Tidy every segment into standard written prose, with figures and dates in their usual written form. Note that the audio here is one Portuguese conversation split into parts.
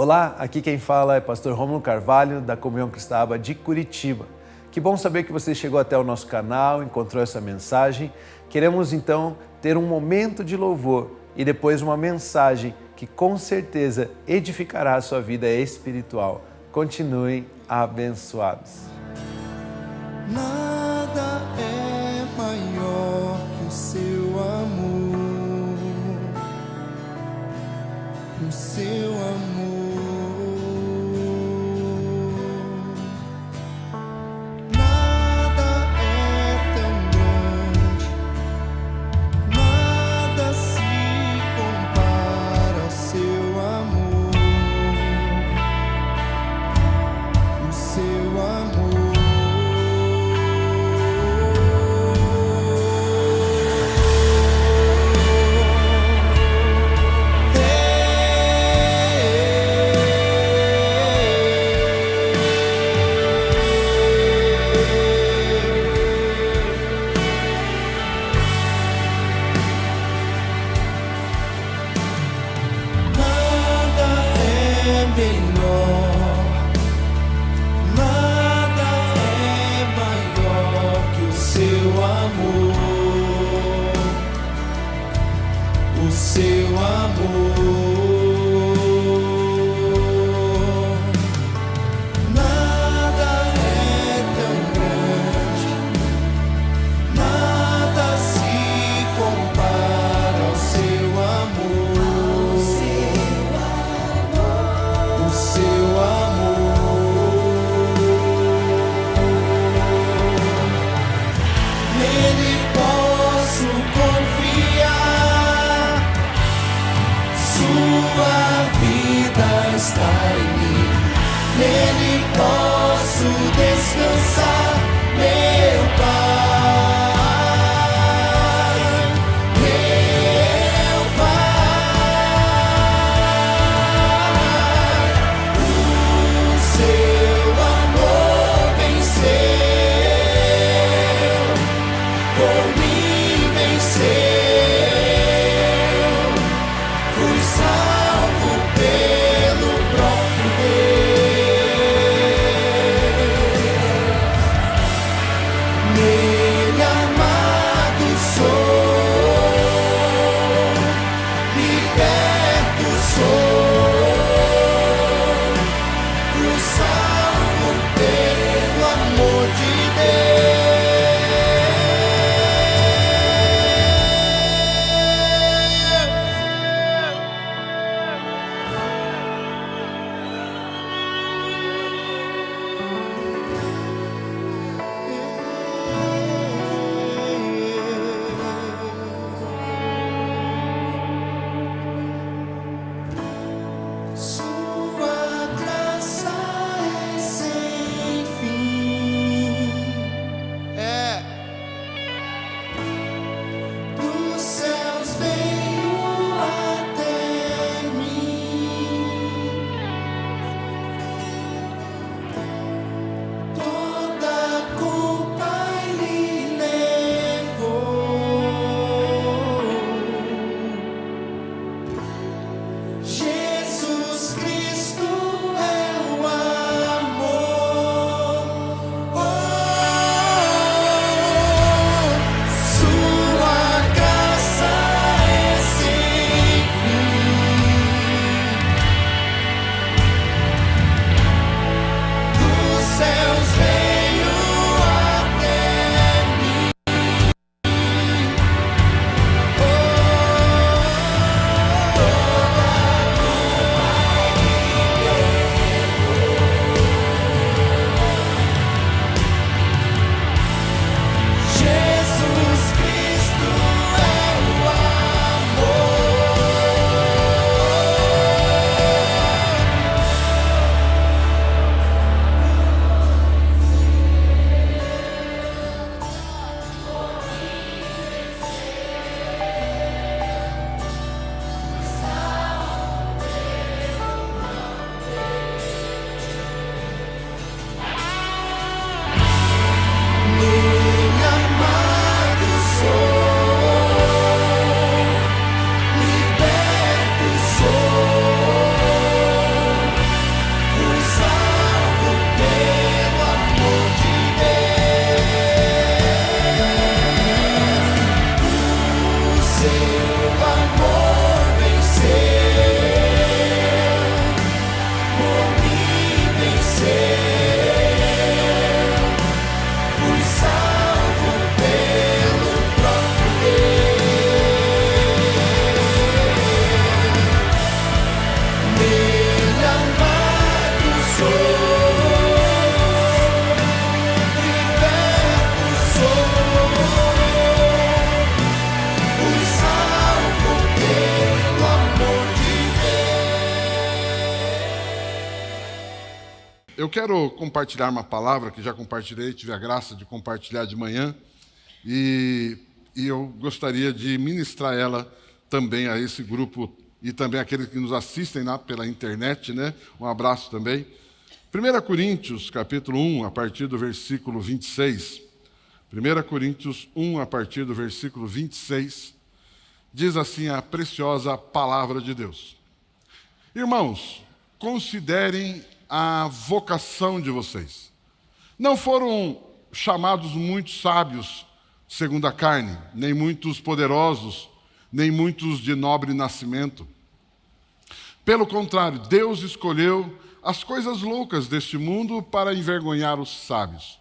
Olá, aqui quem fala é pastor Rômulo Carvalho, da Comunhão Cristã de Curitiba. Que bom saber que você chegou até o nosso canal, encontrou essa mensagem. Queremos então ter um momento de louvor e depois uma mensagem que com certeza edificará a sua vida espiritual. Continuem abençoados. Nada é maior que o seu amor, o seu amor. Nada é tão grande, nada se compara ao seu amor, o seu amor. Nele posso descansar, meu Pai, meu Pai. O seu amor venceu, por mim venceu, fui salvo pelo próprio Deus. eu quero compartilhar uma palavra que já compartilhei, tive a graça de compartilhar de manhã, e eu gostaria de ministrar ela também a esse grupo e também àqueles que nos assistem lá pela internet, né? Um abraço também. 1 Coríntios, capítulo 1, a partir do versículo 26. 1 Coríntios 1, a partir do versículo 26, diz assim a preciosa palavra de Deus. Irmãos, considerem a vocação de vocês. Não foram chamados muitos sábios segundo a carne, nem muitos poderosos, nem muitos de nobre nascimento. Pelo contrário, Deus escolheu as coisas loucas deste mundo para envergonhar os sábios.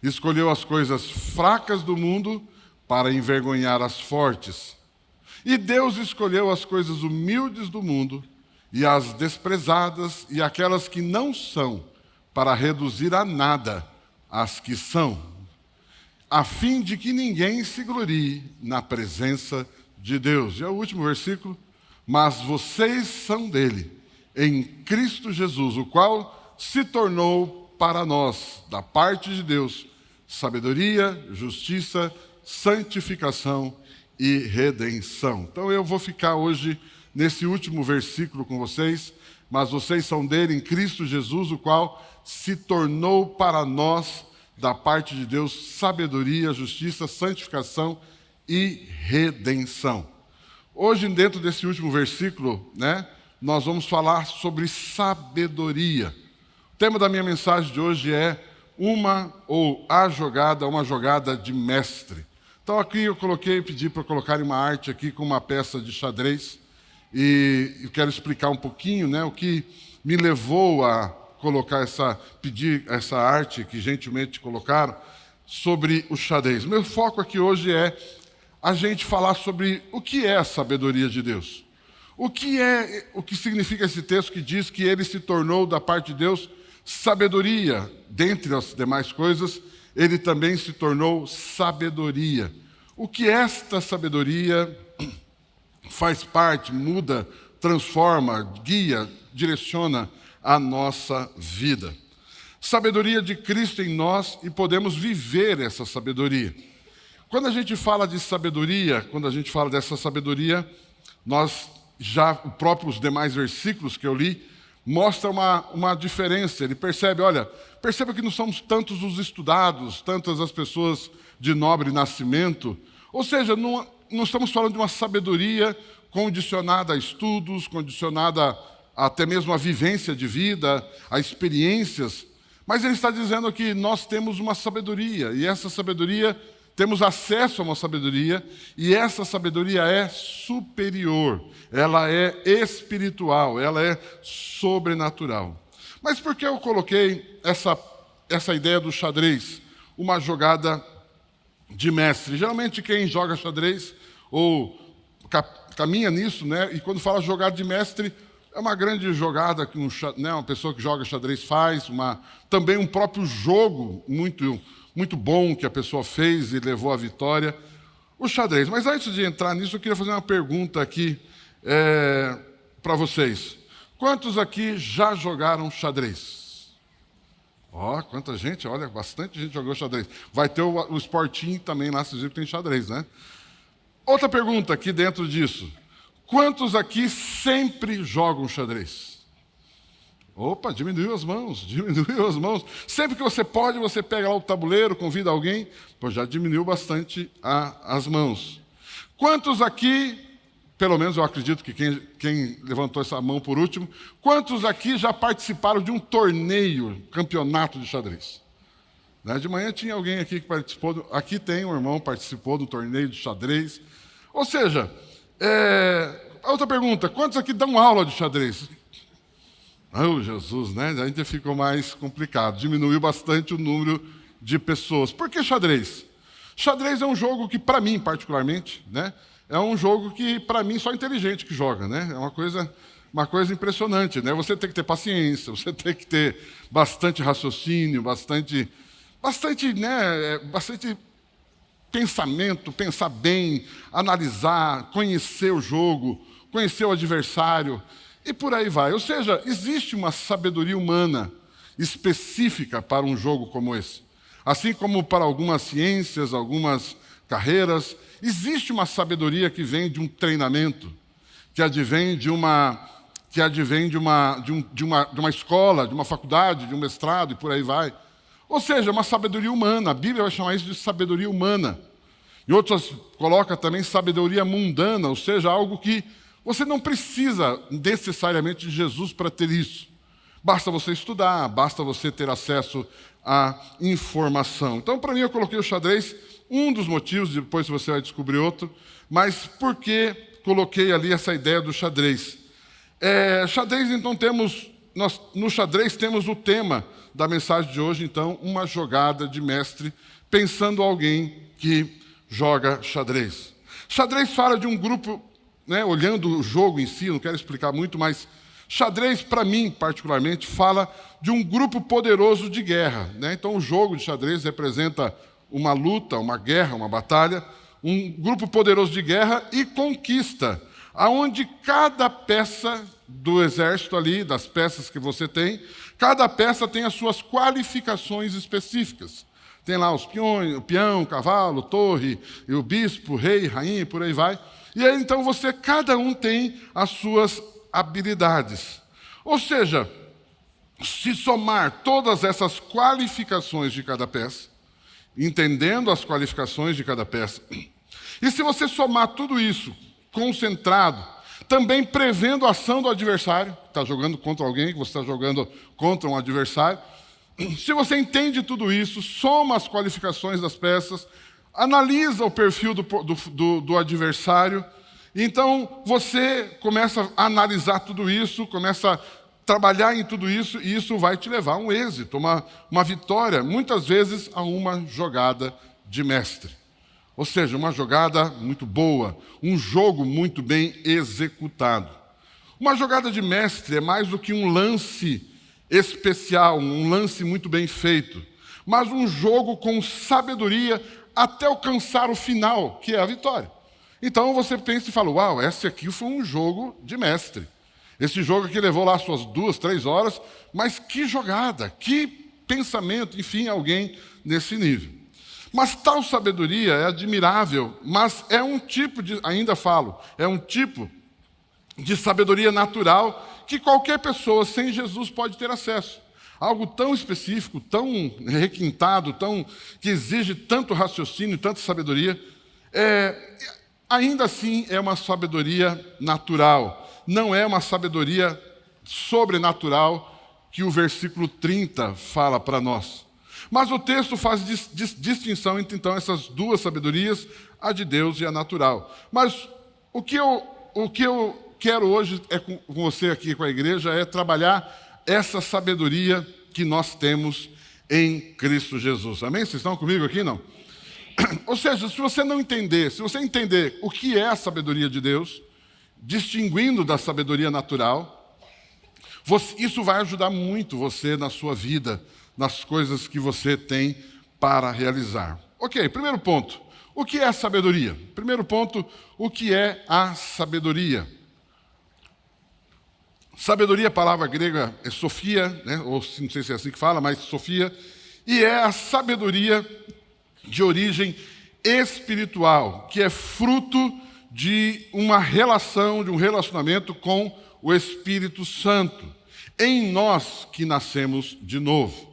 Escolheu as coisas fracas do mundo para envergonhar as fortes. E Deus escolheu as coisas humildes do mundo e as desprezadas e aquelas que não são, para reduzir a nada as que são, a fim de que ninguém se glorie na presença de Deus. E é o último versículo. Mas vocês são dele, em Cristo Jesus, o qual se tornou para nós, da parte de Deus, sabedoria, justiça, santificação e redenção. Então eu vou ficar hoje nesse último versículo com vocês. Mas vocês são dele, em Cristo Jesus, o qual se tornou para nós, da parte de Deus, sabedoria, justiça, santificação e redenção. Hoje, dentro desse último versículo, né, nós vamos falar sobre sabedoria. O tema da minha mensagem de hoje é uma jogada de mestre. Então aqui eu pedi para colocarem uma arte aqui com uma peça de xadrez, e eu quero explicar um pouquinho, né, o que me levou a pedir essa arte que gentilmente colocaram sobre o xadrez. Meu foco aqui hoje é a gente falar sobre o que é a sabedoria de Deus. O que significa esse texto que diz que ele se tornou da parte de Deus sabedoria, dentre as demais coisas, ele também se tornou sabedoria. O que esta sabedoria faz parte, muda, transforma, guia, direciona a nossa vida. Sabedoria de Cristo em nós, e podemos viver essa sabedoria. Quando a gente fala de sabedoria, quando a gente fala dessa sabedoria, os demais versículos que eu li, mostra uma diferença. Ele perceba que não somos tantos os estudados, tantas as pessoas de nobre nascimento. Ou seja, não estamos falando de uma sabedoria condicionada a estudos, condicionada até mesmo a vivência de vida, a experiências. Mas ele está dizendo que nós temos uma sabedoria, e essa sabedoria, temos acesso a uma sabedoria, e essa sabedoria é superior, ela é espiritual, ela é sobrenatural. Mas por que eu coloquei essa ideia do xadrez, uma jogada de mestre? Geralmente quem joga xadrez, ou caminha nisso, né? E quando fala jogada de mestre, é uma grande jogada que uma pessoa que joga xadrez faz, também um próprio jogo muito bom que a pessoa fez e levou à vitória, o xadrez. Mas antes de entrar nisso, eu queria fazer uma pergunta aqui para vocês. Quantos aqui já jogaram xadrez? Quanta gente, olha, bastante gente jogou xadrez. Vai ter o esportinho também lá, vocês viram que tem xadrez, né? Outra pergunta aqui dentro disso. Quantos aqui sempre jogam xadrez? Opa, diminuiu as mãos. Sempre que você pode, você pega lá o tabuleiro, convida alguém, já diminuiu bastante as mãos. Quantos aqui, pelo menos eu acredito que quem levantou essa mão por último, quantos aqui já participaram de um torneio, campeonato de xadrez? De manhã tinha alguém aqui que participou, aqui tem um irmão que participou do torneio de xadrez. Ou seja, outra pergunta, quantos aqui dão aula de xadrez? Jesus, né? Ainda ficou mais complicado. Diminuiu bastante o número de pessoas. Por que xadrez? Xadrez é um jogo que, para mim, particularmente, né, é um jogo que, para mim, só inteligente que joga, né? É uma coisa impressionante, né? Você tem que ter paciência, você tem que ter bastante raciocínio, bastante pensamento, pensar bem, analisar, conhecer o jogo, conhecer o adversário, e por aí vai. Ou seja, existe uma sabedoria humana específica para um jogo como esse. Assim como para algumas ciências, algumas carreiras, existe uma sabedoria que vem de um treinamento, que advém de uma escola, de uma faculdade, de um mestrado e por aí vai. Ou seja, uma sabedoria humana. A Bíblia vai chamar isso de sabedoria humana. E outras coloca também sabedoria mundana, ou seja, algo que você não precisa necessariamente de Jesus para ter isso. Basta você estudar, basta você ter acesso à informação. Então, para mim, eu coloquei o xadrez, um dos motivos, depois você vai descobrir outro, mas por que coloquei ali essa ideia do xadrez? Xadrez, então, no xadrez temos o tema da mensagem de hoje, então, uma jogada de mestre, pensando alguém que joga xadrez. Xadrez fala de um grupo, né, olhando o jogo em si, não quero explicar muito, mas xadrez, para mim, particularmente, fala de um grupo poderoso de guerra, né? Então, o jogo de xadrez representa uma luta, uma guerra, uma batalha, um grupo poderoso de guerra e conquista, aonde cada peça do exército ali, das peças que você tem, cada peça tem as suas qualificações específicas. Tem lá os peões, o peão, o cavalo, torre, e o bispo, o rei, rainha, e por aí vai. E aí, então, cada um tem as suas habilidades. Ou seja, se somar todas essas qualificações de cada peça, entendendo as qualificações de cada peça, e se você somar tudo isso concentrado, também prevendo a ação do adversário, que está jogando contra alguém, que você está jogando contra um adversário, se você entende tudo isso, soma as qualificações das peças, analisa o perfil do adversário, então você começa a analisar tudo isso, começa a trabalhar em tudo isso, e isso vai te levar a um êxito, uma vitória, muitas vezes a uma jogada de mestre. Ou seja, uma jogada muito boa, um jogo muito bem executado. Uma jogada de mestre é mais do que um lance especial, um lance muito bem feito, mas um jogo com sabedoria até alcançar o final, que é a vitória. Então você pensa e fala, uau, esse aqui foi um jogo de mestre. Esse jogo aqui levou lá suas 2, 3 horas, mas que jogada, que pensamento, enfim, alguém nesse nível. Mas tal sabedoria é admirável, mas é um tipo de, é um tipo de sabedoria natural que qualquer pessoa sem Jesus pode ter acesso. Algo tão específico, tão requintado, que exige tanto raciocínio, tanta sabedoria, ainda assim é uma sabedoria natural. Não é uma sabedoria sobrenatural que o versículo 30 fala para nós. Mas o texto faz distinção entre, então, essas duas sabedorias, a de Deus e a natural. Mas o que eu quero hoje com você aqui, com a igreja, é trabalhar essa sabedoria que nós temos em Cristo Jesus. Amém? Vocês estão comigo aqui, não? Ou seja, se você entender o que é a sabedoria de Deus, distinguindo da sabedoria natural, isso vai ajudar muito você na sua vida, nas coisas que você tem para realizar. Ok, primeiro ponto. O que é a sabedoria? Primeiro ponto, o que é a sabedoria? Sabedoria, a palavra grega é sofia, né? Ou não sei se é assim que fala, mas sofia, e é a sabedoria de origem espiritual, que é fruto de uma relação, de um relacionamento com o Espírito Santo, em nós que nascemos de novo.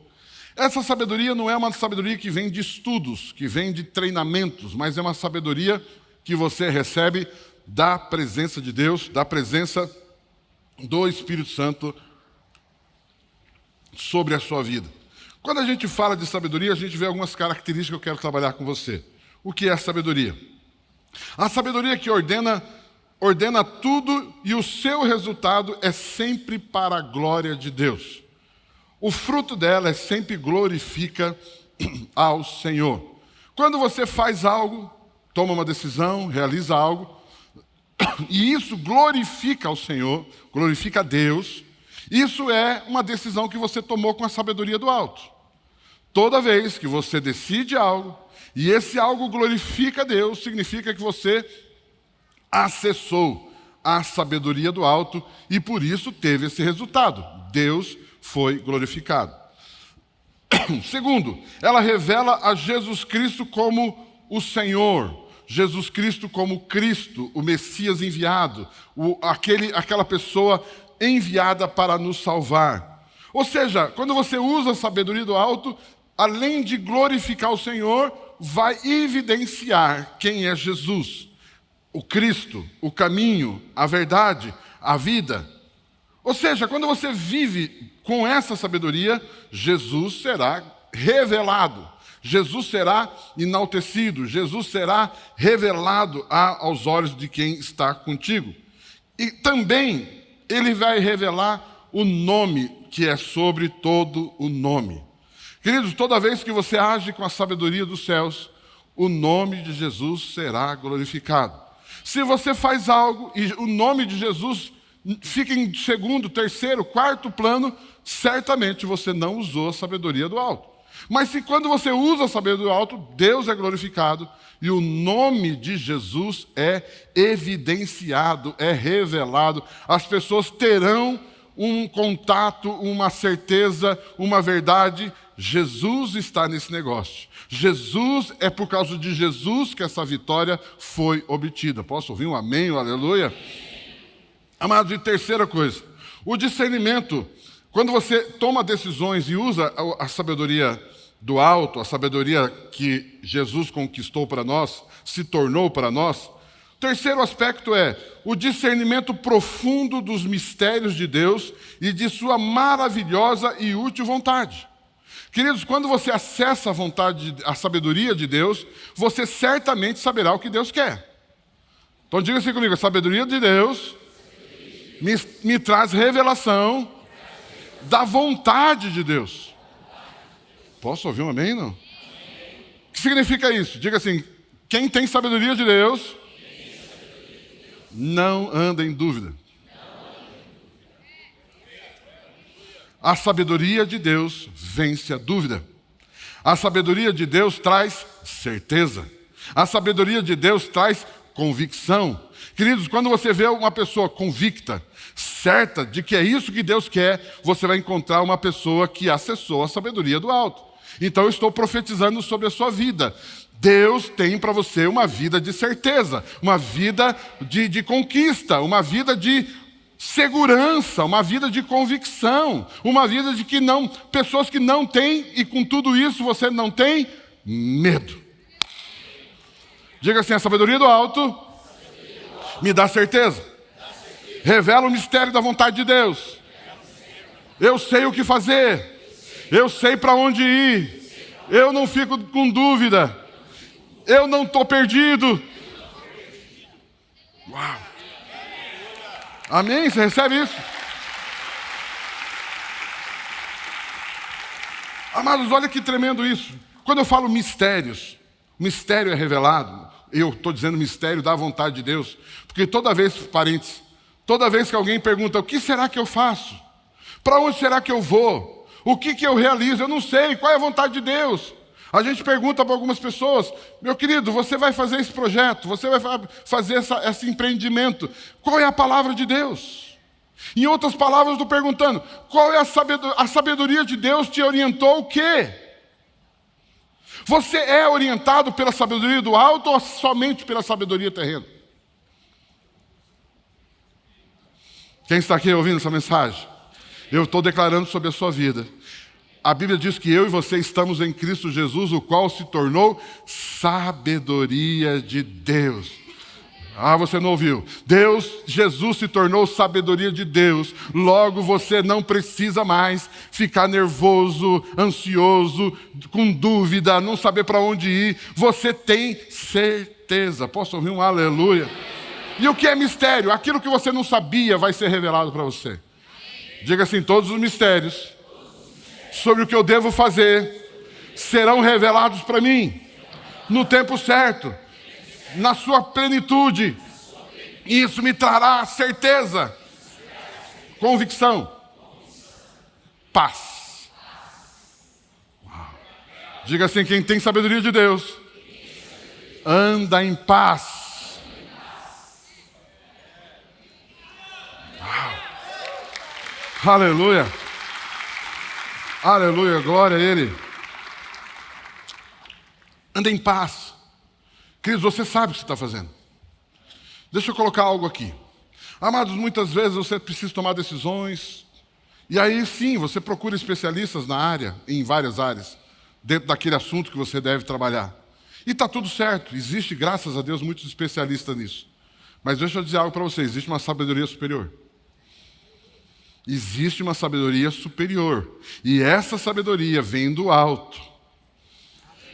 Essa sabedoria não é uma sabedoria que vem de estudos, que vem de treinamentos, mas é uma sabedoria que você recebe da presença de Deus, da presença do Espírito Santo sobre a sua vida. Quando a gente fala de sabedoria, a gente vê algumas características que eu quero trabalhar com você. O que é a sabedoria? A sabedoria que ordena tudo e o seu resultado é sempre para a glória de Deus. O fruto dela é sempre glorifica ao Senhor. Quando você faz algo, toma uma decisão, realiza algo, e isso glorifica ao Senhor, glorifica a Deus, isso é uma decisão que você tomou com a sabedoria do alto. Toda vez que você decide algo, e esse algo glorifica a Deus, significa que você acessou a sabedoria do alto e por isso teve esse resultado. Deus foi glorificado. Segundo, ela revela a Jesus Cristo como o Senhor, Jesus Cristo como Cristo, o Messias enviado, aquela pessoa enviada para nos salvar. Ou seja, quando você usa a sabedoria do alto, além de glorificar o Senhor, vai evidenciar quem é Jesus, o Cristo, o caminho, a verdade, a vida. Ou seja, quando você vive com essa sabedoria, Jesus será revelado, Jesus será enaltecido, Jesus será revelado aos olhos de quem está contigo. E também ele vai revelar o nome que é sobre todo o nome. Queridos, toda vez que você age com a sabedoria dos céus, o nome de Jesus será glorificado. Se você faz algo e o nome de Jesus fica em segundo, terceiro, quarto plano, certamente você não usou a sabedoria do alto. Mas se quando você usa a sabedoria do alto, Deus é glorificado e o nome de Jesus é evidenciado, é revelado. As pessoas terão um contato, uma certeza, uma verdade. Jesus está nesse negócio. Jesus, é por causa de Jesus que essa vitória foi obtida. Posso ouvir um amém, um aleluia? Amados, e terceira coisa, o discernimento. Quando você toma decisões e usa a sabedoria do alto, a sabedoria que Jesus conquistou para nós, se tornou para nós, o terceiro aspecto é o discernimento profundo dos mistérios de Deus e de sua maravilhosa e útil vontade. Queridos, quando você acessa a sabedoria de Deus, você certamente saberá o que Deus quer. Então diga assim comigo, a sabedoria de Deus me traz revelação da vontade de Deus. Posso ouvir um amém, não? O que significa isso? Diga assim, quem tem sabedoria de Deus não anda em dúvida. A sabedoria de Deus vence a dúvida. A sabedoria de Deus traz certeza. A sabedoria de Deus traz convicção. Queridos, quando você vê uma pessoa convicta, certa de que é isso que Deus quer, você vai encontrar uma pessoa que acessou a sabedoria do alto. Então eu estou profetizando sobre a sua vida. Deus tem para você uma vida de certeza, uma vida de conquista, uma vida de segurança, uma vida de convicção, uma vida de que não, pessoas que não têm, e com tudo isso você não tem medo. Diga assim, a sabedoria do alto me dá certeza. Revela o mistério da vontade de Deus. Eu sei o que fazer. Eu sei para onde ir. Eu não fico com dúvida. Eu não estou perdido. Uau! Amém? Você recebe isso? Amados, olha que tremendo isso. Quando eu falo mistérios, mistério é revelado. Eu estou dizendo mistério da vontade de Deus. Porque toda vez, parentes, toda vez que alguém pergunta, o que será que eu faço? Para onde será que eu vou? O que eu realizo? Eu não sei. Qual é a vontade de Deus? A gente pergunta para algumas pessoas, meu querido, você vai fazer esse projeto, você vai fazer esse empreendimento. Qual é a palavra de Deus? Em outras palavras, eu estou perguntando, qual é a sabedoria de Deus te orientou o quê? Você é orientado pela sabedoria do alto ou somente pela sabedoria terrena? Quem está aqui ouvindo essa mensagem? Eu estou declarando sobre a sua vida. A Bíblia diz que eu e você estamos em Cristo Jesus, o qual se tornou sabedoria de Deus. Ah, você não ouviu. Jesus se tornou sabedoria de Deus. Logo você não precisa mais ficar nervoso, ansioso, com dúvida, não saber para onde ir. Você tem certeza. Posso ouvir um aleluia? E o que é mistério? Aquilo que você não sabia vai ser revelado para você. Diga assim, todos os mistérios sobre o que eu devo fazer serão revelados para mim no tempo certo, na sua plenitude. Isso me trará certeza, convicção, paz. Uau. Diga assim, quem tem sabedoria de Deus anda em paz. Uau. Aleluia. Aleluia, glória a Ele. Anda em paz. Queridos, você sabe o que você está fazendo. Deixa eu colocar algo aqui. Amados, muitas vezes você precisa tomar decisões. E aí sim, você procura especialistas na área, em várias áreas, dentro daquele assunto que você deve trabalhar. E está tudo certo. Existe, graças a Deus, muitos especialistas nisso. Mas deixa eu dizer algo para você. Existe uma sabedoria superior. Existe uma sabedoria superior. E essa sabedoria vem do alto.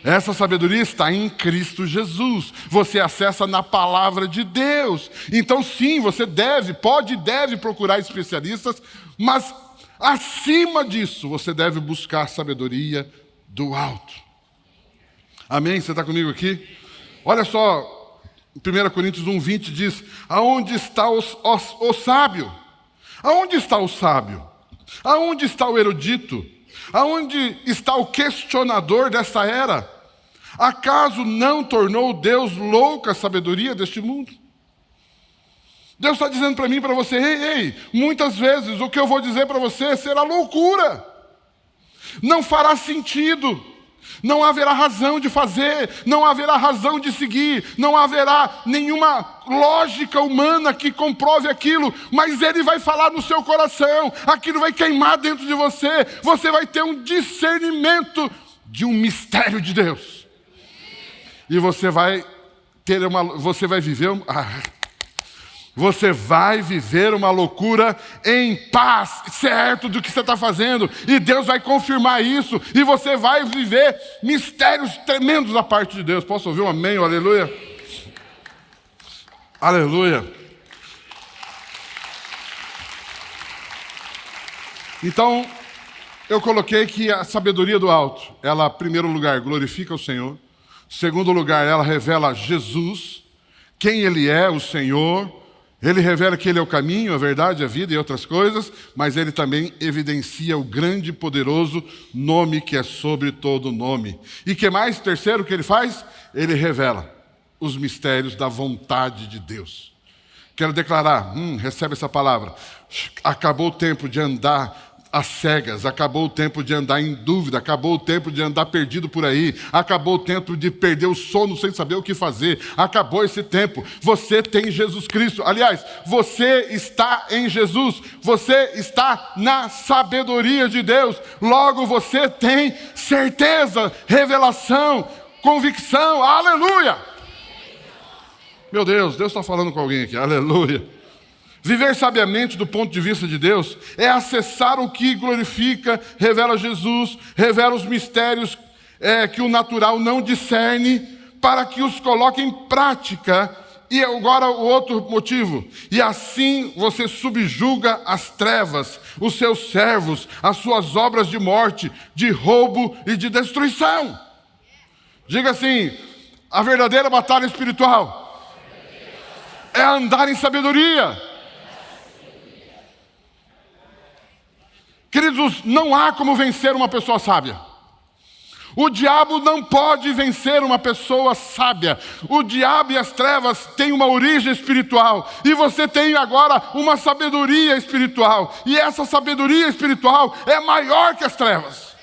Essa sabedoria está em Cristo Jesus. Você acessa na palavra de Deus. Então sim, você pode e deve procurar especialistas, mas acima disso, você deve buscar sabedoria do alto. Amém? Você está comigo aqui? Olha só, 1 Coríntios 1:20 diz: aonde está o sábio? Aonde está o sábio? Aonde está o erudito? Aonde está o questionador dessa era? Acaso não tornou Deus louca a sabedoria deste mundo? Deus está dizendo para mim e para você: ei, muitas vezes o que eu vou dizer para você será loucura. Não fará sentido. Não haverá razão de fazer, não haverá razão de seguir, não haverá nenhuma lógica humana que comprove aquilo, mas Ele vai falar no seu coração, aquilo vai queimar dentro de você, você vai ter um discernimento de um mistério de Deus. E você vai viver uma loucura em paz, certo do que você está fazendo. E Deus vai confirmar isso. E você vai viver mistérios tremendos da parte de Deus. Posso ouvir um amém, aleluia? Aleluia. Então, eu coloquei que a sabedoria do alto, ela, em primeiro lugar, glorifica o Senhor. Em segundo lugar, ela revela Jesus, quem Ele é, o Senhor. Ele revela que Ele é o caminho, a verdade, a vida e outras coisas, mas Ele também evidencia o grande e poderoso nome que é sobre todo nome. E que mais? Terceiro, que Ele faz? Ele revela os mistérios da vontade de Deus. Quero declarar, recebe essa palavra, acabou o tempo de andar às cegas, acabou o tempo de andar em dúvida, acabou o tempo de andar perdido por aí, acabou o tempo de perder o sono sem saber o que fazer, acabou esse tempo. Você tem Jesus Cristo, aliás, você está em Jesus, você está na sabedoria de Deus, logo você tem certeza, revelação, convicção, aleluia! Meu Deus está falando com alguém aqui, aleluia! Viver sabiamente do ponto de vista de Deus é acessar o que glorifica, revela Jesus, revela os mistérios que o natural não discerne, para que os coloque em prática. E agora o outro motivo: e assim você subjuga as trevas, os seus servos, as suas obras de morte, de roubo e de destruição. Diga assim: a verdadeira batalha espiritual é andar em sabedoria. Queridos, não há como vencer uma pessoa sábia. O diabo não pode vencer uma pessoa sábia. O diabo e as trevas têm uma origem espiritual. E você tem agora uma sabedoria espiritual. E essa sabedoria espiritual é maior que as trevas.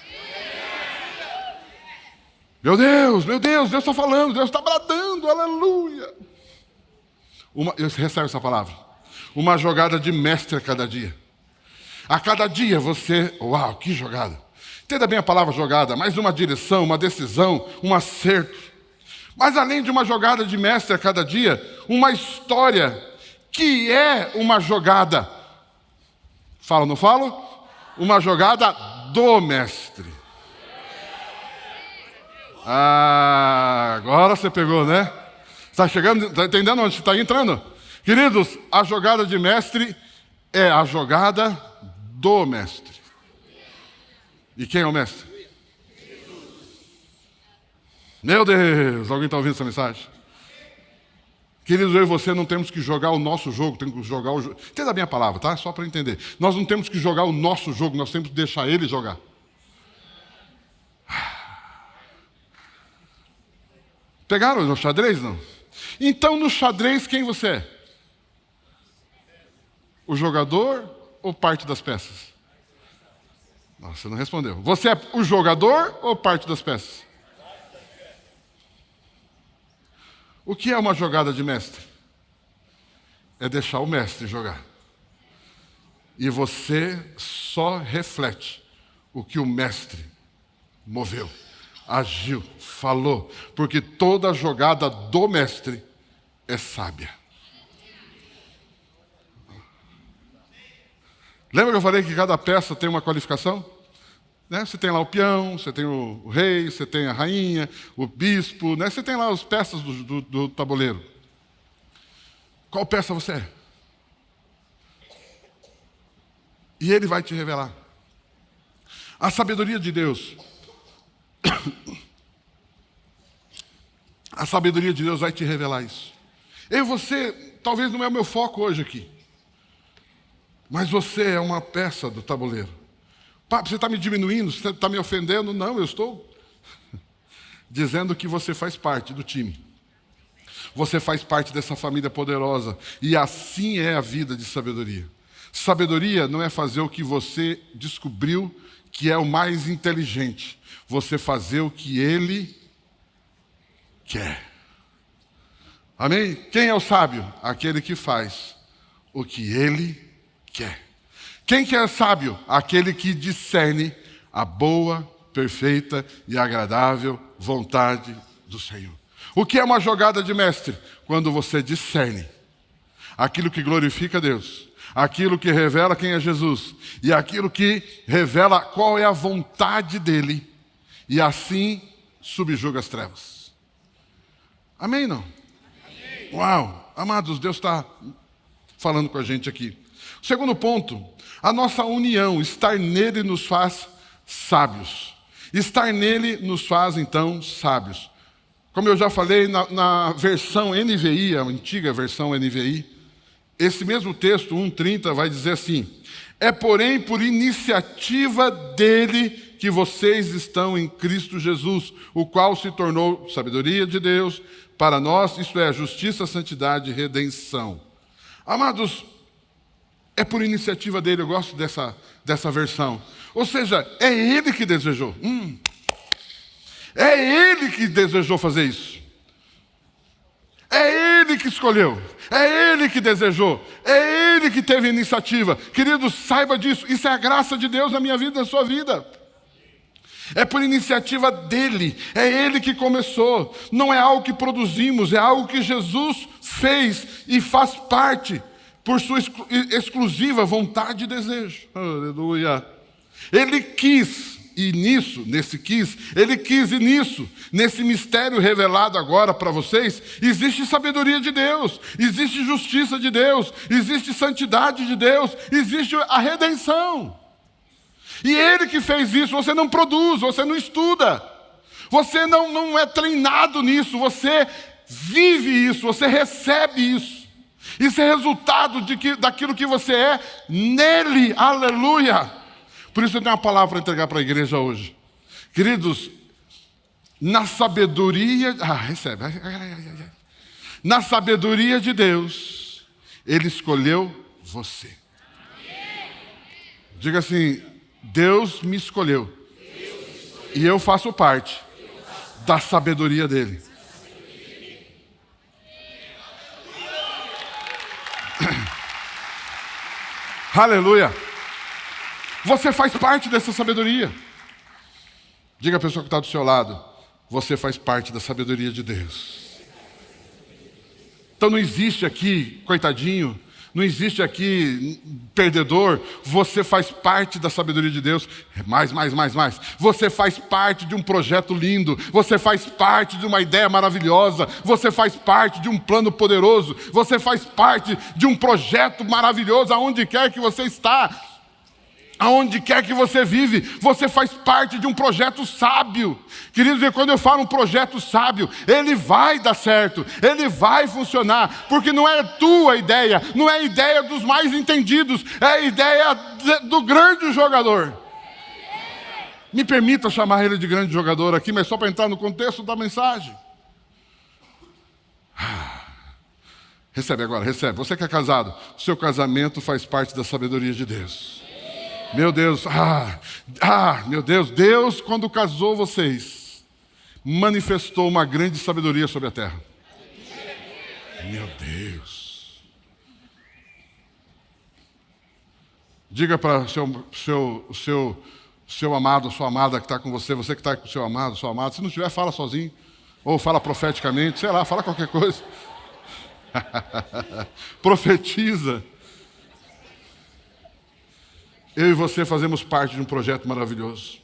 Meu Deus, Deus está falando, Deus está bradando, aleluia. Recebe essa palavra. Uma jogada de mestre a cada dia. A cada dia você, uau, que jogada. Entenda bem a palavra jogada, mais uma direção, uma decisão, um acerto. Mas além de uma jogada de mestre a cada dia, uma história que é uma jogada. Falo, não falo? Uma jogada do mestre. Agora você pegou, né? Está chegando, está entendendo onde você está entrando? Queridos, a jogada de mestre é a jogada do mestre. E quem é o mestre? Meu Deus, alguém está ouvindo essa mensagem? Queridos, eu e você não temos que jogar o nosso jogo, temos que jogar o jogo. Entenda bem a palavra, tá? Só para entender. Nós não temos que jogar o nosso jogo, nós temos que deixar ele jogar. Pegaram no xadrez, não? Então, no xadrez, quem você é? O jogador ou parte das peças? Não, você não respondeu. Você é o jogador ou parte das peças? O que é uma jogada de mestre? É deixar o mestre jogar. E você só reflete o que o mestre moveu, agiu, falou, porque toda jogada do mestre é sábia. Lembra que eu falei que cada peça tem uma qualificação? Né? Você tem lá o peão, você tem o rei, você tem a rainha, o bispo, né? Você tem lá as peças do tabuleiro. Qual peça você é? E ele vai te revelar. A sabedoria de Deus. A sabedoria de Deus vai te revelar isso. Eu e você, talvez não é o meu foco hoje aqui. Mas você é uma peça do tabuleiro. Papo, você está me diminuindo? Você está me ofendendo? Não, eu estou dizendo que você faz parte do time. Você faz parte dessa família poderosa. E assim é a vida de sabedoria. Sabedoria não é fazer o que você descobriu que é o mais inteligente. Você fazer o que ele quer. Amém? Quem é o sábio? Aquele que faz o que ele quer. Quem que é sábio? Aquele que discerne a boa, perfeita e agradável vontade do Senhor. O que é uma jogada de mestre? Quando você discerne aquilo que glorifica a Deus, aquilo que revela quem é Jesus e aquilo que revela qual é a vontade dele e assim subjuga as trevas. Amém, não? Amém. Uau! Amados, Deus está falando com a gente aqui. Segundo ponto, a nossa união, estar nele nos faz sábios. Estar nele nos faz, então, sábios. Como eu já falei, na versão NVI, a antiga versão NVI, esse mesmo texto, 1:30, vai dizer assim: é porém por iniciativa dele que vocês estão em Cristo Jesus, o qual se tornou sabedoria de Deus para nós, isto é, justiça, santidade e redenção. Amados, é por iniciativa dele, eu gosto dessa versão. Ou seja, é ele que desejou. É ele que desejou fazer isso. É ele que escolheu. É ele que desejou. É ele que teve iniciativa. Queridos, saiba disso. Isso é a graça de Deus na minha vida e na sua vida. É por iniciativa dele. É ele que começou. Não é algo que produzimos, é algo que Jesus fez e faz parte por sua exclusiva vontade e desejo. Aleluia. Ele quis, e nisso, nesse mistério revelado agora para vocês, existe sabedoria de Deus, existe justiça de Deus, existe santidade de Deus, existe a redenção. E ele que fez isso. Você não produz, você não estuda, você não é treinado nisso, você vive isso, você recebe isso. Isso é resultado daquilo que você é nele, aleluia. Por isso eu tenho uma palavra para entregar para a igreja hoje. Queridos, na sabedoria... recebe. Na sabedoria de Deus, ele escolheu você. Diga assim: Deus me escolheu. E eu faço parte da sabedoria dele. Aleluia. Você faz parte dessa sabedoria. Diga à pessoa que está do seu lado: você faz parte da sabedoria de Deus. Então não existe aqui coitadinho, não existe aqui perdedor. Você faz parte da sabedoria de Deus. Mais. Você faz parte de um projeto lindo. Você faz parte de uma ideia maravilhosa. Você faz parte de um plano poderoso. Você faz parte de um projeto maravilhoso aonde quer que você está. Aonde quer que você vive, você faz parte de um projeto sábio. Queridos, quando eu falo um projeto sábio, ele vai dar certo, ele vai funcionar, porque não é tua ideia, não é a ideia dos mais entendidos, é a ideia do grande jogador. Me permita chamar ele de grande jogador aqui, mas só para entrar no contexto da mensagem. Recebe agora, recebe. Você que é casado, o seu casamento faz parte da sabedoria de Deus. Meu Deus, meu Deus, Deus, quando casou vocês, manifestou uma grande sabedoria sobre a terra. Meu Deus. Diga para o seu amado, sua amada que está com você, você que está com o seu amado, sua amada. Se não tiver, fala sozinho. Ou fala profeticamente, sei lá, fala qualquer coisa. Profetiza. Eu e você fazemos parte de um projeto maravilhoso.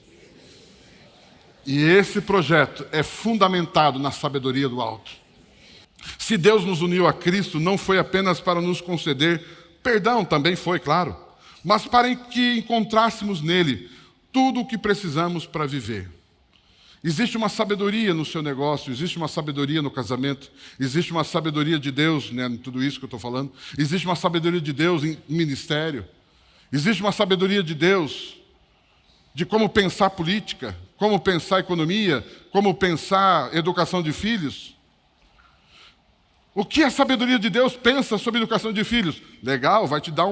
E esse projeto é fundamentado na sabedoria do alto. Se Deus nos uniu a Cristo, não foi apenas para nos conceder perdão, também foi, claro, mas para que encontrássemos nele tudo o que precisamos para viver. Existe uma sabedoria no seu negócio, existe uma sabedoria no casamento, existe uma sabedoria de Deus, né, em tudo isso que eu estou falando, existe uma sabedoria de Deus em ministério, existe uma sabedoria de Deus de como pensar política, como pensar economia, como pensar educação de filhos. O que a sabedoria de Deus pensa sobre educação de filhos? Legal, vai te dar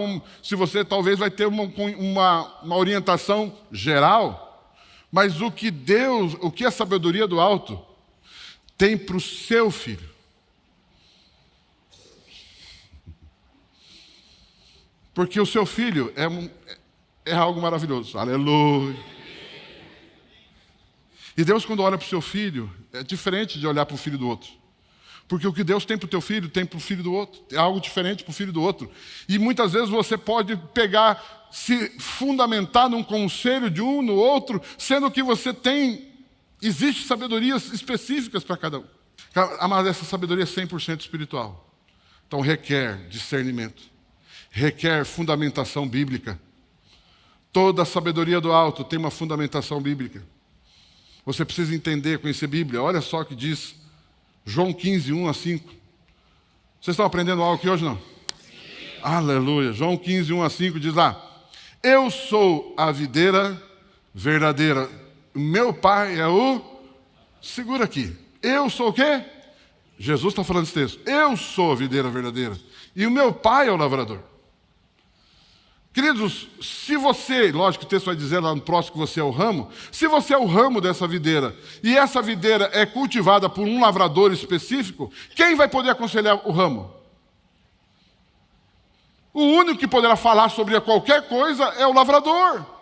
se você talvez vai ter uma orientação geral, mas o que a sabedoria do alto tem para o seu filho? Porque o seu filho é algo maravilhoso. Aleluia. E Deus, quando olha para o seu filho, é diferente de olhar para o filho do outro. Porque o que Deus tem para o teu filho, tem para o filho do outro. É algo diferente para o filho do outro. E muitas vezes você pode se fundamentar num conselho de um no outro, sendo que existe sabedorias específicas para cada um. Mas essa sabedoria é 100% espiritual. Então requer discernimento. Requer fundamentação bíblica. Toda a sabedoria do alto tem uma fundamentação bíblica. Você precisa entender, conhecer a Bíblia. Olha só o que diz João 15, 1 a 5. Vocês estão aprendendo algo aqui hoje, não? Sim. Aleluia. João 15, 1 a 5 diz lá: eu sou a videira verdadeira. Meu pai é o... Segura aqui. Eu sou o quê? Jesus está falando esse texto. Eu sou a videira verdadeira. E o meu pai é o lavrador. Queridos, se você, lógico que o texto vai dizer lá no próximo que você é o ramo, se você é o ramo dessa videira, e essa videira é cultivada por um lavrador específico, quem vai poder aconselhar o ramo? O único que poderá falar sobre qualquer coisa é o lavrador.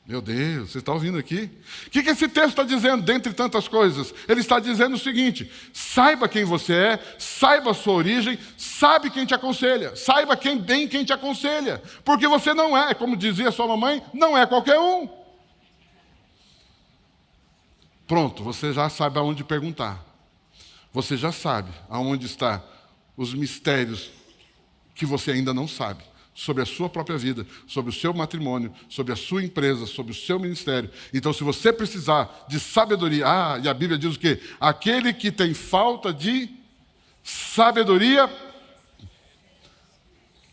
Meu Deus, você está ouvindo aqui? O que esse texto está dizendo, dentre tantas coisas? Ele está dizendo o seguinte: saiba quem você é, saiba a sua origem, sabe quem te aconselha, saiba quem te aconselha, porque você não é, como dizia sua mamãe, não é qualquer um. Pronto, você já sabe aonde perguntar. Você já sabe aonde estão os mistérios que você ainda não sabe. Sobre a sua própria vida, sobre o seu matrimônio, sobre a sua empresa, sobre o seu ministério. Então, se você precisar de sabedoria... e a Bíblia diz o quê? Aquele que tem falta de sabedoria...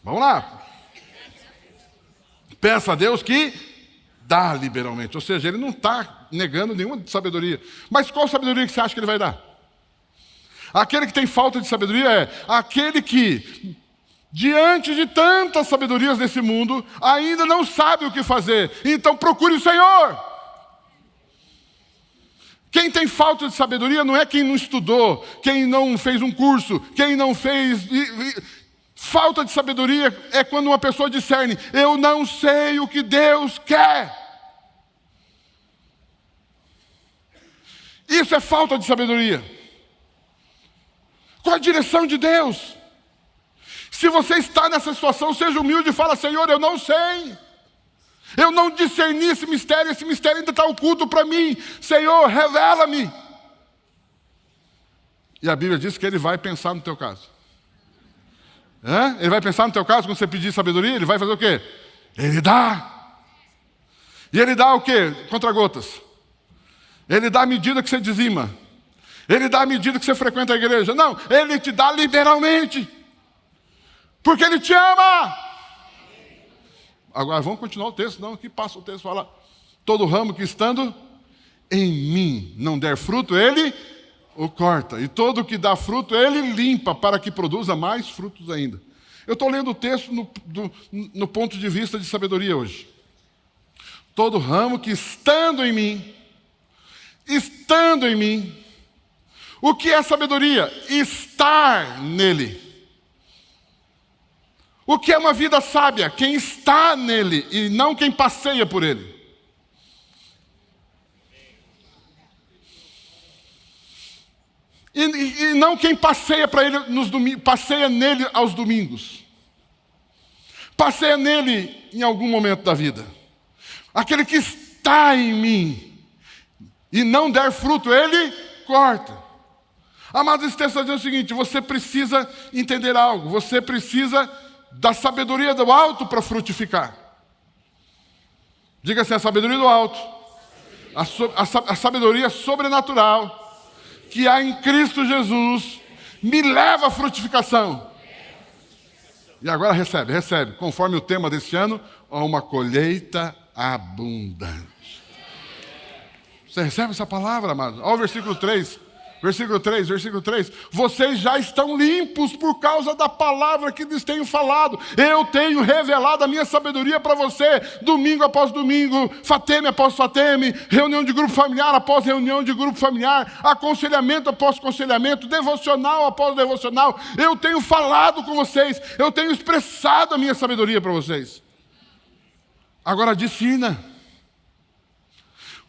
Vamos lá. Peça a Deus que dá liberalmente. Ou seja, ele não está negando nenhuma sabedoria. Mas qual sabedoria que você acha que ele vai dar? Aquele que tem falta de sabedoria é aquele que... diante de tantas sabedorias desse mundo, ainda não sabe o que fazer. Então procure o Senhor. Quem tem falta de sabedoria não é quem não estudou, quem não fez um curso, quem não fez... Falta de sabedoria é quando uma pessoa discerne: eu não sei o que Deus quer. Isso é falta de sabedoria. Qual a direção de Deus? Se você está nessa situação, seja humilde e fala: Senhor, eu não sei. Eu não discerni esse mistério ainda está oculto para mim. Senhor, revela-me. E a Bíblia diz que Ele vai pensar no teu caso. Ele vai pensar no teu caso quando você pedir sabedoria? Ele vai fazer o quê? Ele dá. E Ele dá o quê? Contra-gotas. Ele dá a medida que você dizima. Ele dá a medida que você frequenta a igreja. Não, Ele te dá liberalmente. Porque Ele te ama. Agora vamos continuar o texto, não, aqui passa o texto, fala: todo ramo que estando em mim não der fruto, Ele o corta. E todo que dá fruto, Ele limpa, para que produza mais frutos ainda. Eu estou lendo o texto no ponto de vista de sabedoria hoje. Todo ramo que estando em mim, O que é sabedoria? Estar nele. O que é uma vida sábia? Quem está nele e não quem passeia por ele. E não quem passeia para ele nos domingos, passeia nele aos domingos. Passeia nele em algum momento da vida. Aquele que está em mim e não der fruto, ele corta. Amados, esse texto está dizendo o seguinte: você precisa entender algo, você precisa da sabedoria do alto para frutificar. Diga assim: a sabedoria do alto, a sabedoria sobrenatural que há em Cristo Jesus me leva à frutificação. E agora recebe, conforme o tema desse ano, uma colheita abundante. Você recebe essa palavra, amado? Olha o versículo 3. Versículo 3. Vocês já estão limpos por causa da palavra que lhes tenho falado. Eu tenho revelado a minha sabedoria para você, domingo após domingo, fateme após fateme, reunião de grupo familiar após reunião de grupo familiar, aconselhamento após aconselhamento, devocional após devocional. Eu tenho falado com vocês, eu tenho expressado a minha sabedoria para vocês. Agora discina.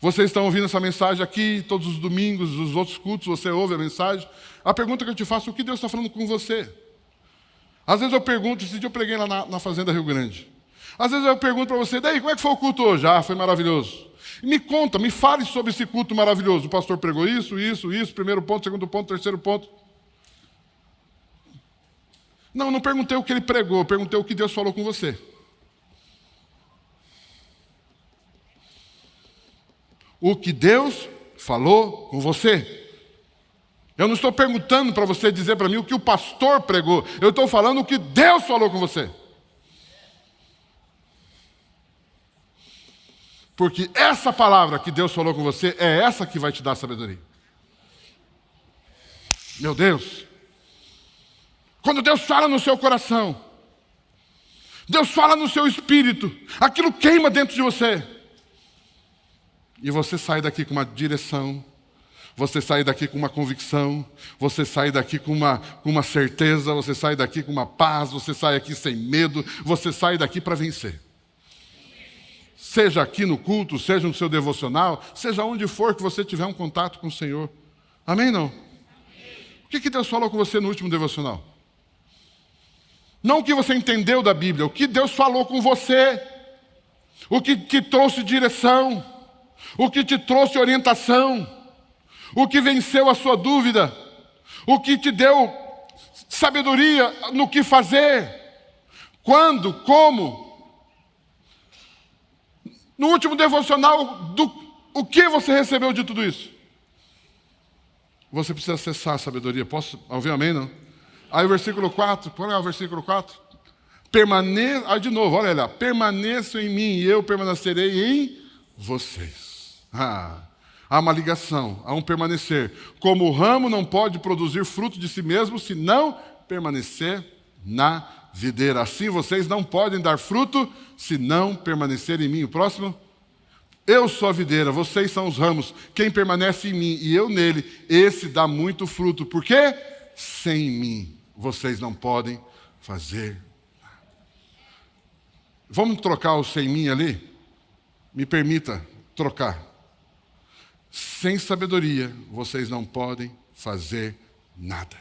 Vocês estão ouvindo essa mensagem aqui todos os domingos, os outros cultos, você ouve a mensagem. A pergunta que eu te faço: o que Deus está falando com você? Às vezes eu pergunto, esse dia eu preguei lá na Fazenda Rio Grande. Às vezes eu pergunto para você: daí, como é que foi o culto hoje? Ah, foi maravilhoso. Me conta, me fale sobre esse culto maravilhoso. O pastor pregou isso, primeiro ponto, segundo ponto, terceiro ponto. Não perguntei o que ele pregou, eu perguntei o que Deus falou com você. O que Deus falou com você. Eu não estou perguntando para você dizer para mim o que o pastor pregou. Eu estou falando o que Deus falou com você. Porque essa palavra que Deus falou com você é essa que vai te dar sabedoria. Meu Deus. Quando Deus fala no seu coração, Deus fala no seu espírito, aquilo queima dentro de você. E você sai daqui com uma direção, você sai daqui com uma convicção, você sai daqui com uma certeza, você sai daqui com uma paz, você sai aqui sem medo, você sai daqui para vencer. Seja aqui no culto, seja no seu devocional, seja onde for que você tiver um contato com o Senhor. Amém, não? O que Deus falou com você no último devocional? Não o que você entendeu da Bíblia, o que Deus falou com você, o que te trouxe direção, o que te trouxe orientação, o que venceu a sua dúvida, o que te deu sabedoria no que fazer, quando, como. No último devocional, o que você recebeu de tudo isso? Você precisa acessar a sabedoria. Posso ouvir amém, não? Aí o versículo 4, põe lá o versículo 4. Aí de novo, olha lá. Permaneçam em mim e eu permanecerei em vocês. Há uma ligação, há um permanecer. Como o ramo não pode produzir fruto de si mesmo se não permanecer na videira. Assim vocês não podem dar fruto se não permanecerem em mim. O próximo. Eu sou a videira, vocês são os ramos. Quem permanece em mim e eu nele, esse dá muito fruto. Por quê? Sem mim vocês não podem fazer nada. Vamos trocar o sem mim ali? Me permita trocar. Sem sabedoria, vocês não podem fazer nada.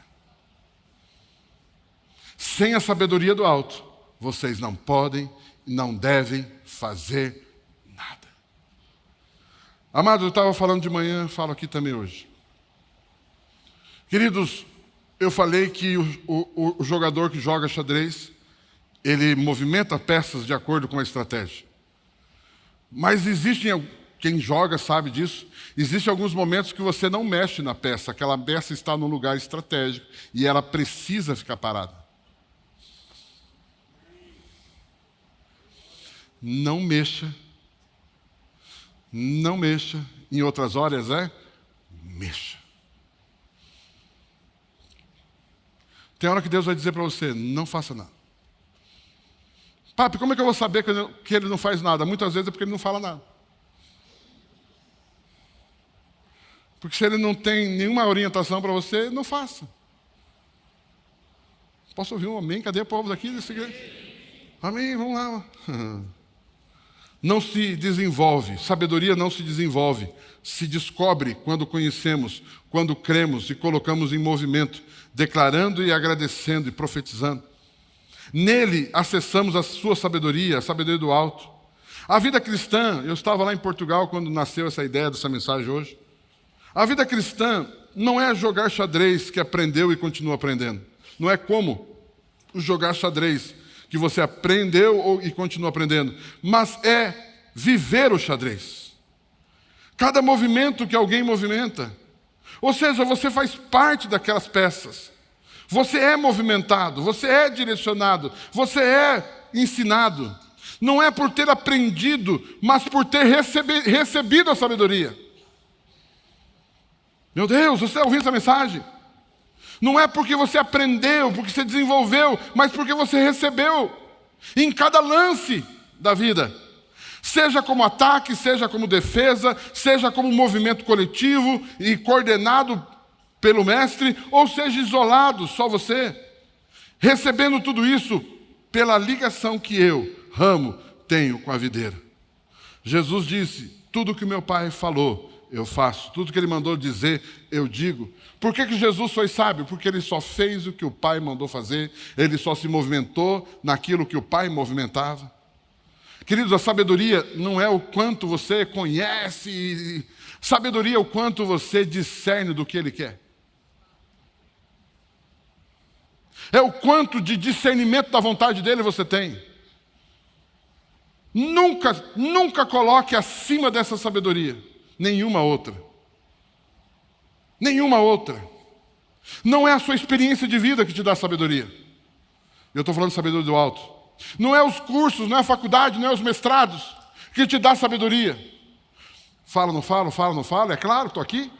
Sem a sabedoria do alto, vocês não podem e não devem fazer nada. Amados, eu estava falando de manhã, falo aqui também hoje. Queridos, eu falei que o jogador que joga xadrez, ele movimenta peças de acordo com a estratégia. Mas quem joga sabe disso, existem alguns momentos que você não mexe na peça, aquela peça está num lugar estratégico e ela precisa ficar parada. Não mexa, em outras horas mexa. Tem hora que Deus vai dizer para você, não faça nada. Papi, como é que eu vou saber que ele não faz nada? Muitas vezes é porque ele não fala nada. Porque se ele não tem nenhuma orientação para você, não faça. Posso ouvir um amém? Cadê o povo daqui dessa igreja? Amém, vamos lá. Não se desenvolve, sabedoria não se desenvolve, se descobre quando conhecemos, quando cremos e colocamos em movimento, declarando e agradecendo e profetizando. Nele acessamos a sua sabedoria, a sabedoria do alto. A vida cristã, eu estava lá em Portugal quando nasceu essa ideia dessa mensagem hoje. A vida cristã não é jogar xadrez que aprendeu e continua aprendendo. Não é como jogar xadrez que você aprendeu e continua aprendendo, mas é viver o xadrez. Cada movimento que alguém movimenta, ou seja, você faz parte daquelas peças. Você é movimentado, você é direcionado, você é ensinado. Não é por ter aprendido, mas por ter recebido a sabedoria. Meu Deus, você ouviu essa mensagem? Não é porque você aprendeu, porque você desenvolveu, mas porque você recebeu em cada lance da vida. Seja como ataque, seja como defesa, seja como movimento coletivo e coordenado pelo mestre, ou seja isolado, só você. Recebendo tudo isso pela ligação que eu, ramo, tenho com a videira. Jesus disse, tudo que meu Pai falou, eu faço. Tudo que Ele mandou dizer, eu digo. Por que Jesus foi sábio? Porque Ele só fez o que o Pai mandou fazer. Ele só se movimentou naquilo que o Pai movimentava. Queridos, a sabedoria não é o quanto você conhece. Sabedoria é o quanto você discerne do que Ele quer. É o quanto de discernimento da vontade dEle você tem. Nunca coloque acima dessa sabedoria nenhuma outra. Nenhuma outra. Não é a sua experiência de vida que te dá sabedoria. Eu estou falando de sabedoria do alto. Não é os cursos, não é a faculdade, não é os mestrados que te dá sabedoria. Falo, não falo, falo, não falo, é claro, estou aqui.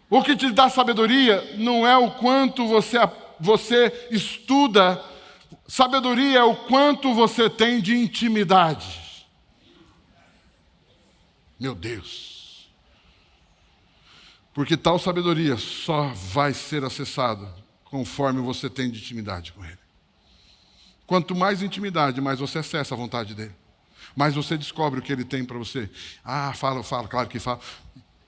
O que te dá sabedoria não é o quanto você estuda. Sabedoria é o quanto você tem de intimidade. Meu Deus. Porque tal sabedoria só vai ser acessada conforme você tem de intimidade com Ele. Quanto mais intimidade, mais você acessa a vontade dEle. Mais você descobre o que Ele tem para você. Fala, claro que fala.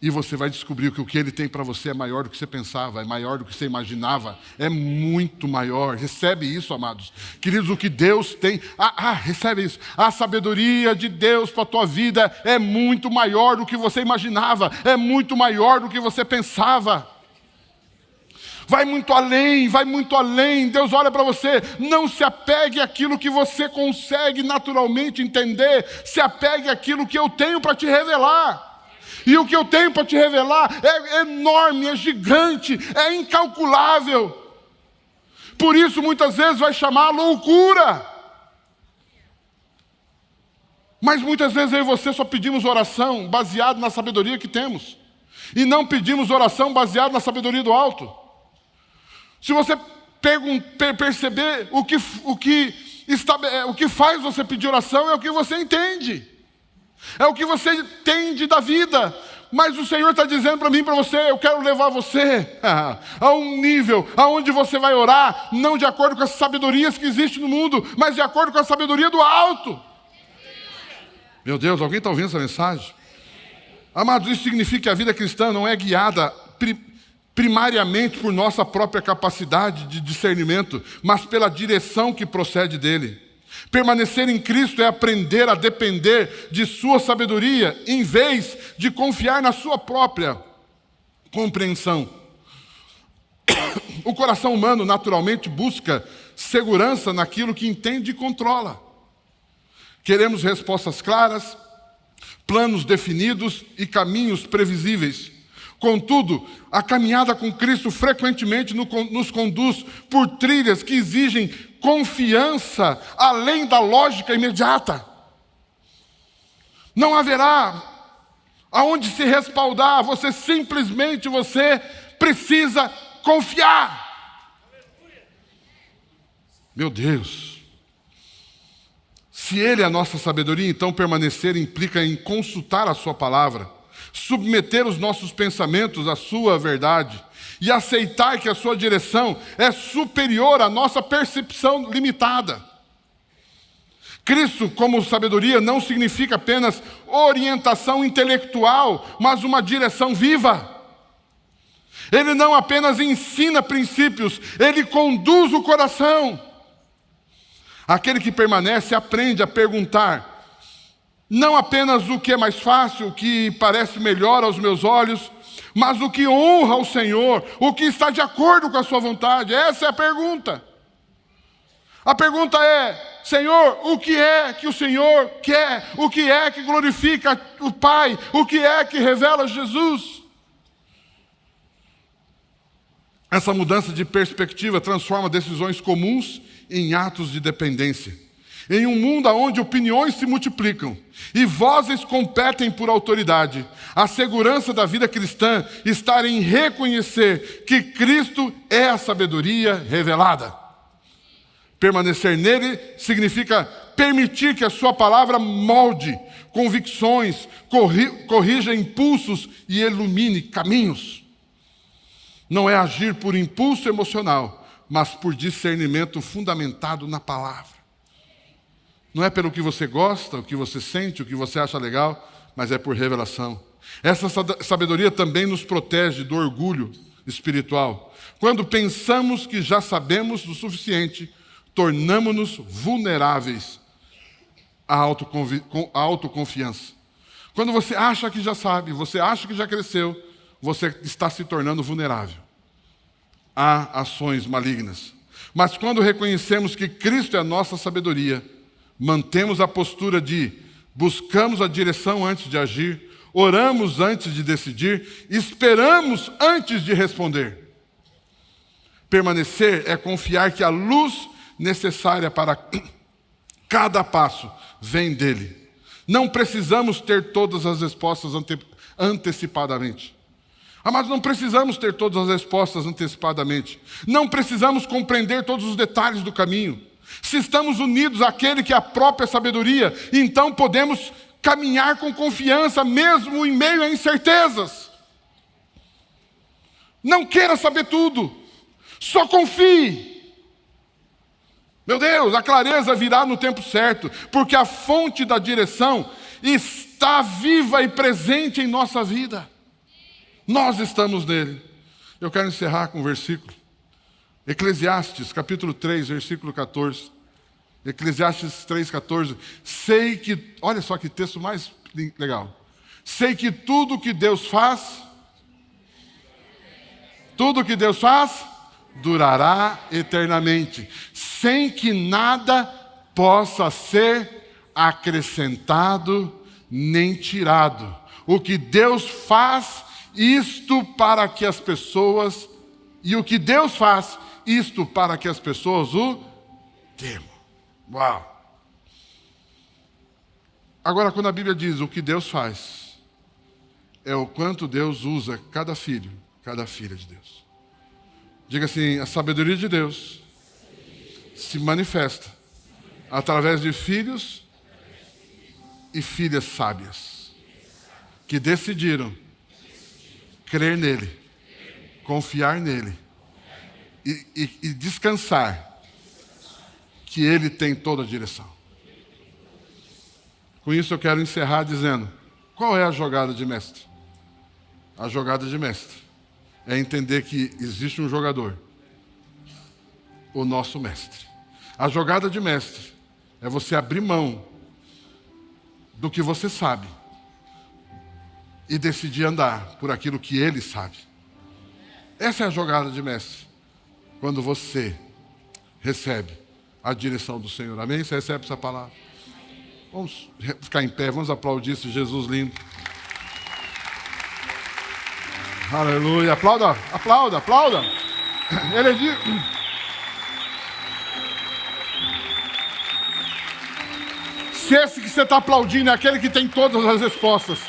E você vai descobrir que o que Ele tem para você é maior do que você pensava, é maior do que você imaginava, é muito maior. Recebe isso, amados. Queridos, o que Deus tem, recebe isso. A sabedoria de Deus para a tua vida é muito maior do que você imaginava, é muito maior do que você pensava. Vai muito além, vai muito além. Deus olha para você, não se apegue àquilo que você consegue naturalmente entender, se apegue àquilo que eu tenho para te revelar. E o que eu tenho para te revelar é enorme, é gigante, é incalculável. Por isso, muitas vezes, vai chamar loucura. Mas muitas vezes eu e você só pedimos oração baseado na sabedoria que temos. E não pedimos oração baseado na sabedoria do alto. Se você perceber o que faz você pedir oração é o que você entende. É o que você entende da vida. Mas o Senhor está dizendo para mim e para você, eu quero levar você a um nível aonde você vai orar, não de acordo com as sabedorias que existem no mundo, mas de acordo com a sabedoria do alto. Meu Deus, alguém está ouvindo essa mensagem? Amados, isso significa que a vida cristã não é guiada primariamente por nossa própria capacidade de discernimento, mas pela direção que procede dele. Permanecer em Cristo é aprender a depender de sua sabedoria, em vez de confiar na sua própria compreensão. O coração humano naturalmente busca segurança naquilo que entende e controla. Queremos respostas claras, planos definidos e caminhos previsíveis. Contudo, a caminhada com Cristo frequentemente nos conduz por trilhas que exigem confiança além da lógica imediata. Não haverá aonde se respaldar, você precisa confiar. Meu Deus. Se Ele é a nossa sabedoria, então permanecer implica em consultar a sua palavra, submeter os nossos pensamentos à sua verdade e aceitar que a sua direção é superior à nossa percepção limitada. Cristo, como sabedoria, não significa apenas orientação intelectual, mas uma direção viva. Ele não apenas ensina princípios, ele conduz o coração. Aquele que permanece aprende a perguntar, não apenas o que é mais fácil, o que parece melhor aos meus olhos, mas o que honra ao Senhor, o que está de acordo com a sua vontade. Essa é a pergunta. A pergunta é: Senhor, o que é que o Senhor quer? O que é que glorifica o Pai? O que é que revela Jesus? Essa mudança de perspectiva transforma decisões comuns em atos de dependência. Em um mundo onde opiniões se multiplicam e vozes competem por autoridade, a segurança da vida cristã está em reconhecer que Cristo é a sabedoria revelada. Permanecer nele significa permitir que a sua palavra molde convicções, corrija impulsos e ilumine caminhos. Não é agir por impulso emocional, mas por discernimento fundamentado na palavra. Não é pelo que você gosta, o que você sente, o que você acha legal, mas é por revelação. Essa sabedoria também nos protege do orgulho espiritual. Quando pensamos que já sabemos o suficiente, tornamo-nos vulneráveis à autoconfiança. Quando você acha que já sabe, você acha que já cresceu, você está se tornando vulnerável a ações malignas. Mas quando reconhecemos que Cristo é a nossa sabedoria, mantemos a postura de buscamos a direção antes de agir, oramos antes de decidir, esperamos antes de responder. Permanecer é confiar que a luz necessária para cada passo vem dele. Não precisamos ter todas as respostas antecipadamente. Mas não precisamos ter todas as respostas antecipadamente. Não precisamos compreender todos os detalhes do caminho. Se estamos unidos àquele que é a própria sabedoria, então podemos caminhar com confiança, mesmo em meio a incertezas. Não queira saber tudo, só confie. Meu Deus, a clareza virá no tempo certo, porque a fonte da direção está viva e presente em nossa vida. Nós estamos nele. Eu quero encerrar com um versículo. Eclesiastes, capítulo 3, versículo 14. Eclesiastes 3, 14. Sei que, olha só que texto mais legal. Sei que tudo que Deus faz, durará eternamente, sem que nada possa ser acrescentado nem tirado. O que Deus faz, isto para que as pessoas, o temam. Uau! Agora, quando a Bíblia diz o que Deus faz, é o quanto Deus usa cada filho, cada filha de Deus. Diga assim: a sabedoria de Deus se manifesta através de filhos e filhas sábias, que decidiram crer nele, confiar nele e descansar que ele tem toda a direção. Com isso eu quero encerrar dizendo: qual é a jogada de mestre? A jogada de mestre é entender que existe um jogador, o nosso mestre. A jogada de mestre é você abrir mão do que você sabe e decidir andar por aquilo que ele sabe. Essa é a jogada de mestre, quando você recebe a direção do Senhor. Amém? Você recebe essa palavra? Vamos ficar em pé, vamos aplaudir esse Jesus lindo. Aleluia. Aplauda, aplauda, aplauda. Ele diz... Se esse que você está aplaudindo é aquele que tem todas as respostas,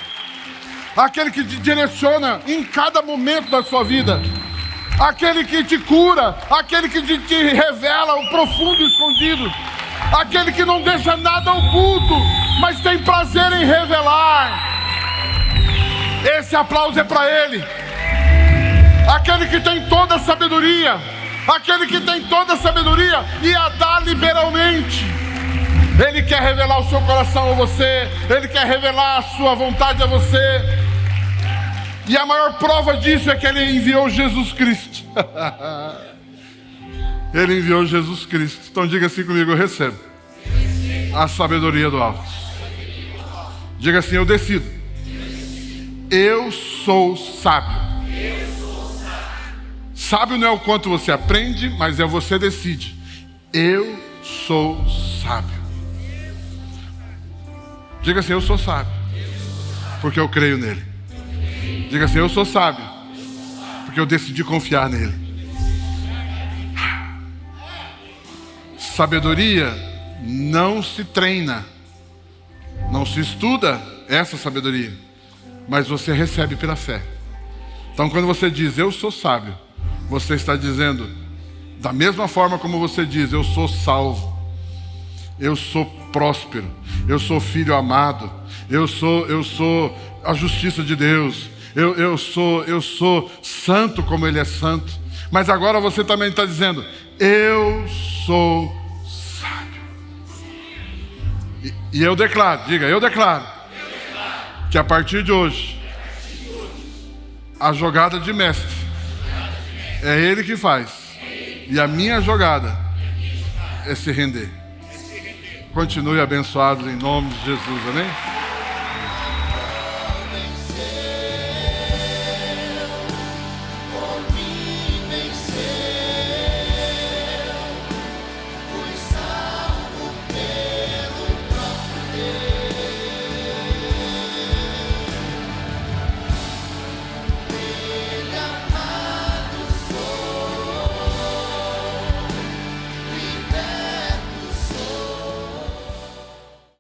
aquele que te direciona em cada momento da sua vida, aquele que te cura, aquele que te revela o profundo e escondido, aquele que não deixa nada oculto, mas tem prazer em revelar. Esse aplauso é para Ele. Aquele que tem toda a sabedoria. Aquele que tem toda a sabedoria e a dá liberalmente. Ele quer revelar o seu coração a você. Ele quer revelar a sua vontade a você. E a maior prova disso é que Ele enviou Jesus Cristo. Ele enviou Jesus Cristo. Então diga assim comigo: eu recebo a sabedoria do alto. Diga assim: eu decido. Eu sou sábio. Sábio não é o quanto você aprende, mas é você decide. Eu sou sábio. Diga assim: eu sou sábio, porque eu creio nele. Diga assim: eu sou sábio, porque eu decidi confiar nele. Sabedoria não se treina, não se estuda essa sabedoria, mas você recebe pela fé. Então quando você diz eu sou sábio, você está dizendo, da mesma forma como você diz eu sou salvo, eu sou próspero, eu sou filho amado, eu sou a justiça de Deus, eu sou santo como Ele é santo. Mas agora você também está dizendo eu sou sábio. E eu declaro, diga, eu declaro que a partir de hoje a jogada de mestre é Ele que faz, e a minha jogada é se render. Continue abençoados em nome de Jesus, amém?